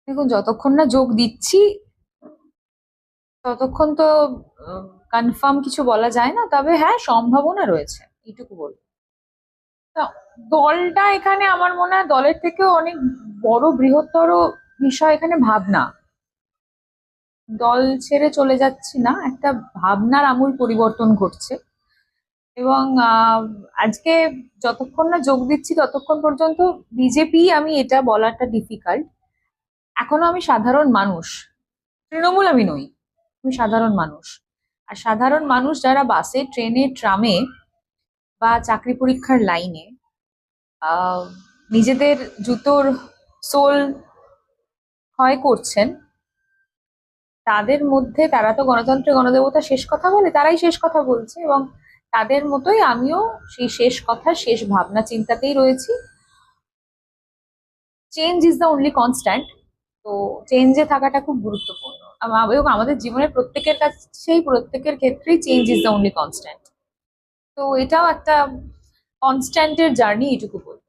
দেখুন, যতক্ষণ না যোগ দিচ্ছি ততক্ষণ তো কনফার্ম কিছু বলা যায় না, তবে হ্যাঁ, সম্ভাবনা রয়েছে, এইটুকু বলবো। তা দলটা এখানে আমার মনে হয় দলের থেকেও অনেক বড় বৃহত্তর বিষয় এখানে ভাবনা। দল ছেড়ে চলে যাচ্ছি না, একটা ভাবনার আমূল পরিবর্তন ঘটছে। এবং আজকে যতক্ষণ না যোগ দিচ্ছি ততক্ষণ পর্যন্ত বিজেপি, আমি এটা বলাটা ডিফিকাল্ট। এখনো আমি সাধারণ মানুষ, তৃণমূল আমি নই, আমি সাধারণ মানুষ। আর সাধারণ মানুষ যারা বাসে, ট্রেনে, ট্রামে বা চাকরি পরীক্ষার লাইনে আহ নিজেদের জুতোর সোল ক্ষয় করছেন, তাদের মধ্যে, তারা তো গণতন্ত্রে গণদেবতা শেষ কথা বলে, তারাই শেষ কথা বলছে। এবং তাদের মতোই আমিও সেই শেষ কথা, শেষ ভাবনা চিন্তাতেই রয়েছি। Change is the only constant. তো চেঞ্জে থাকাটা খুব গুরুত্বপূর্ণ। এবং আমাদের জীবনের প্রত্যেকের কাছেই, প্রত্যেকের ক্ষেত্রেই change is the only constant. তো এটাও একটা কনস্ট্যান্টের জার্নি, এটুকু বলবো।